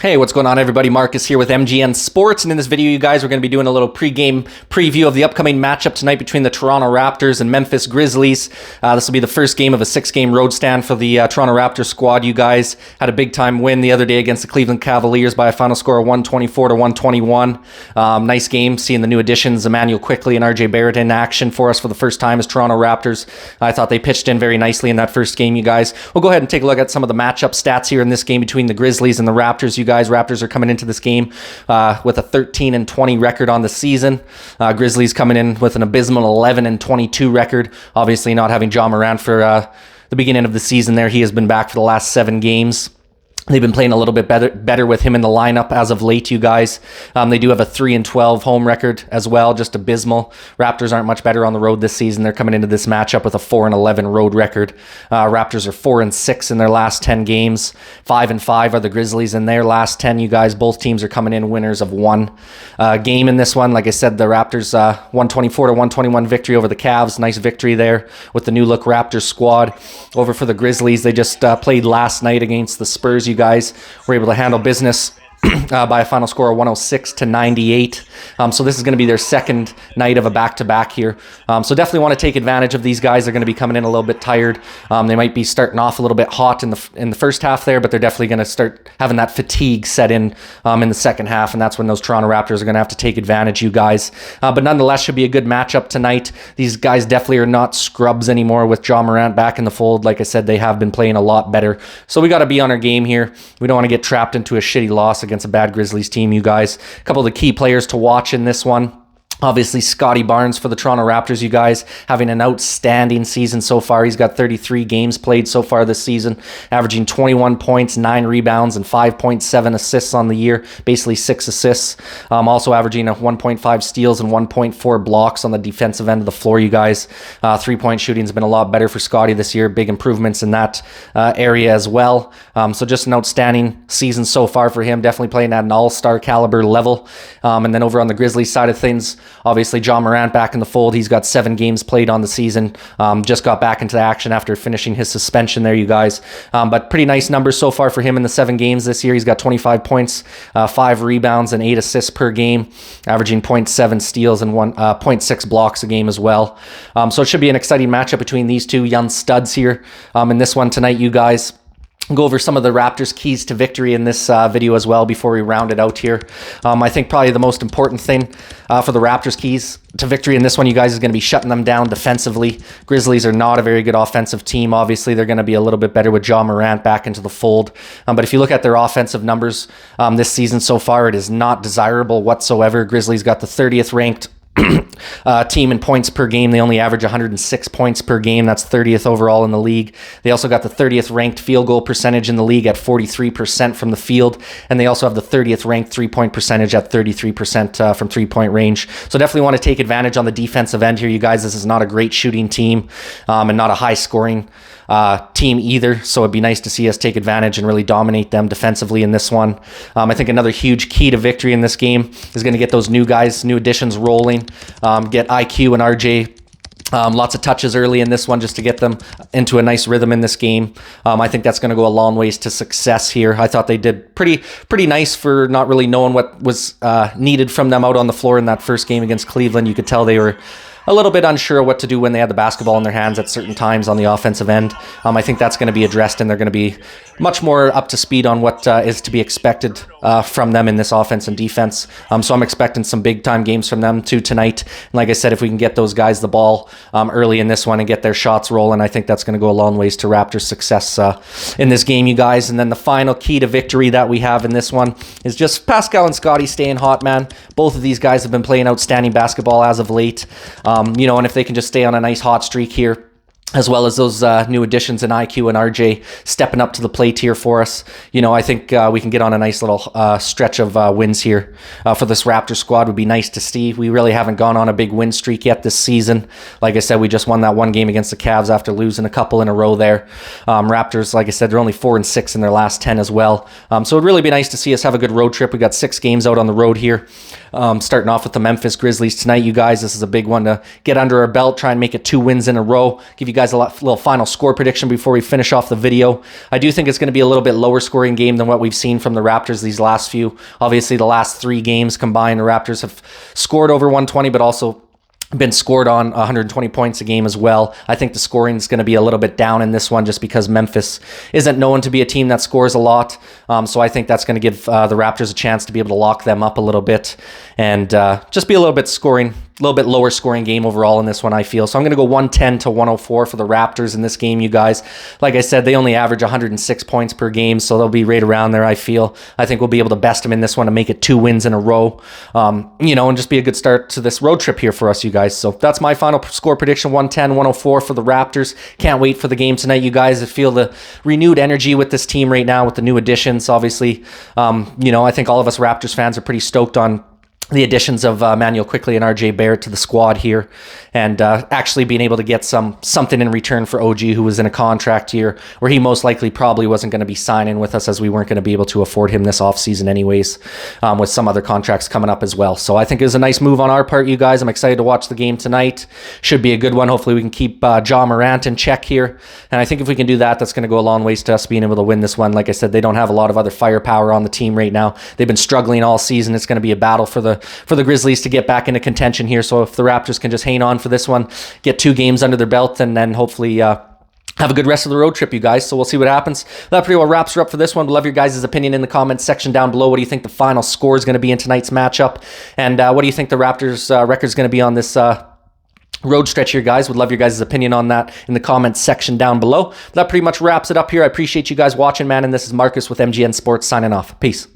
Hey, what's going on, everybody? Marcus here with MGN Sports, and in this video, you guys, we're going to be doing a little pre-game preview of the upcoming matchup tonight between the Toronto Raptors and Memphis Grizzlies. This will be the first game of a 6-game road stand for the Toronto Raptors squad. You guys had a big-time win the other day against the Cleveland Cavaliers by a final score of 124-121. Nice game, seeing the new additions, Emmanuel Quickley and RJ Barrett in action for us for the first time as Toronto Raptors. I thought they pitched in very nicely in that first game, you guys. We'll go ahead and take a look at some of the matchup stats here in this game between the Grizzlies and the Raptors, you guys. Raptors are coming into this game with a 13-20 record on the season. Grizzlies coming in with an abysmal 11-22 record. Obviously not having Ja Morant for the beginning of the season there. He has been back for the last 7 games. They've been playing a little bit better with him in the lineup as of late, you guys. They do have a 3-12 home record as well, just abysmal. Raptors aren't much better on the road this season. They're coming into this matchup with a 4-11 road record. Raptors are 4-6 in their last 10 games. 5-5 are the Grizzlies in their last 10, you guys. Both teams are coming in winners of one game in this one. Like I said, the Raptors 124-121 victory over the Cavs. Nice victory there with the new look Raptors squad. Over for the Grizzlies, they just played last night against the Spurs. You guys were able to handle business by a final score of 106-98. So this is going to be their second night of a back-to-back here. So definitely want to take advantage of these guys. They're going to be coming in a little bit tired. They might be starting off a little bit hot in the first half there, but they're definitely going to start having that fatigue set in the second half, and that's when those Toronto Raptors are going to have to take advantage, you guys. But nonetheless, should be a good matchup tonight. These guys definitely are not scrubs anymore with Ja Morant back in the fold. Like I said, they have been playing a lot better. So we got to be on our game here. We don't want to get trapped into a shitty loss against a bad Grizzlies team, you guys. A couple of the key players to watch in this one. Obviously, Scotty Barnes for the Toronto Raptors, you guys, having an outstanding season so far. He's got 33 games played so far this season, averaging 21 points, 9 rebounds, and 5.7 assists on the year, basically 6 assists. Also averaging 1.5 steals and 1.4 blocks on the defensive end of the floor, you guys. Three-point shooting has been a lot better for Scotty this year. Big improvements in that area as well. So just an outstanding season so far for him, definitely playing at an all-star caliber level. And then over on the Grizzlies side of things, obviously, Ja Morant back in the fold. He's got 7 games played on the season. Just got back into action after finishing his suspension there, you guys. But pretty nice numbers so far for him in the 7 games this year. He's got 25 points, 5 rebounds, and 8 assists per game, averaging 0.7 steals and 0.6 blocks a game as well. So it should be an exciting matchup between these two young studs here in this one tonight, you guys. Go over some of the Raptors' keys to victory in this video as well before we round it out here. I think probably the most important thing for the Raptors' keys to victory in this one, you guys, is going to be shutting them down defensively. Grizzlies are not a very good offensive team. Obviously, they're going to be a little bit better with Ja Morant back into the fold. But if you look at their offensive numbers this season so far, it is not desirable whatsoever. Grizzlies got the 30th ranked team in points per game. They only average 106 points per game. That's 30th overall in the league. They also got the 30th ranked field goal percentage in the league at 43% from the field, and they also have the 30th ranked three-point percentage at 33% from three-point range. So definitely want to take advantage on the defensive end here, you guys. This is not a great shooting team and not a high-scoring team either, so it'd be nice to see us take advantage and really dominate them defensively in this one. I think another huge key to victory in this game is going to get those new guys, new additions rolling, get IQ and RJ lots of touches early in this one just to get them into a nice rhythm in this game. I think that's going to go a long ways to success here. I thought they did pretty nice for not really knowing what was needed from them out on the floor in that first game against Cleveland. You could tell they were a little bit unsure what to do when they had the basketball in their hands at certain times on the offensive end. I think that's going to be addressed, and they're going to be much more up to speed on what is to be expected from them in this offense and defense. So I'm expecting some big-time games from them too tonight. And like I said, if we can get those guys the ball early in this one and get their shots rolling, I think that's going to go a long ways to Raptors' success in this game, you guys. And then the final key to victory that we have in this one is just Pascal and Scotty staying hot, man. Both of these guys have been playing outstanding basketball as of late. And if they can just stay on a nice hot streak here, as well as those new additions in IQ and RJ stepping up to the plate here for us, I think we can get on a nice little stretch of wins here for this Raptor squad. Would be nice to see. We really haven't gone on a big win streak yet this season. Like I said, we just won that one game against the Cavs after losing a couple in a row there. Raptors, like I said, they're only 4-6 in their last 10 as well. So it'd really be nice to see us have a good road trip. We got 6 games out on the road here Starting off with the Memphis Grizzlies tonight, you guys. This is a big one to get under our belt, try and make it 2 wins in a row. Give you guys a little final score prediction before we finish off the video. I do think it's going to be a little bit lower scoring game than what we've seen from the Raptors these last few. Obviously, the last 3 games combined, the Raptors have scored over 120, but also been scored on 120 points a game as well. I think the scoring is going to be a little bit down in this one just because Memphis isn't known to be a team that scores a lot. So I think that's going to give the Raptors a chance to be able to lock them up a little bit and just be a little bit lower scoring game overall in this one, I feel. So I'm going to go 110 to 104 for the Raptors in this game, you guys. Like I said, they only average 106 points per game, so they'll be right around there, I feel. I think we'll be able to best them in this one to make it 2 wins in a row, and just be a good start to this road trip here for us, you guys. So that's my final score prediction, 110, 104 for the Raptors. Can't wait for the game tonight, you guys. I feel the renewed energy with this team right now with the new additions, obviously. I think all of us Raptors fans are pretty stoked on the additions of Manuel Quickley and RJ Barrett to the squad here, and actually being able to get something in return for OG, who was in a contract year where he most likely probably wasn't going to be signing with us, as we weren't going to be able to afford him this offseason anyways, with some other contracts coming up as well. So I think it was a nice move on our part, you guys. I'm excited to watch the game tonight. Should be a good one. Hopefully we can keep Ja Morant in check here, and I think if we can do that, that's going to go a long ways to us being able to win this one. Like I said, they don't have a lot of other firepower on the team right now. They've been struggling all season. It's going to be a battle for the Grizzlies to get back into contention here. So if the Raptors can just hang on for this one, get 2 games under their belt, and then hopefully have a good rest of the road trip, you guys. So we'll see what happens. That pretty well wraps her up for this one. We'd love your guys' opinion in the comments section down below. What do you think the final score is going to be in tonight's matchup? And what do you think the Raptors' record is going to be on this road stretch here, guys? Would love your guys' opinion on that in the comments section down below. That pretty much wraps it up here. I appreciate you guys watching, man. And this is Marcus with MGN Sports signing off. Peace.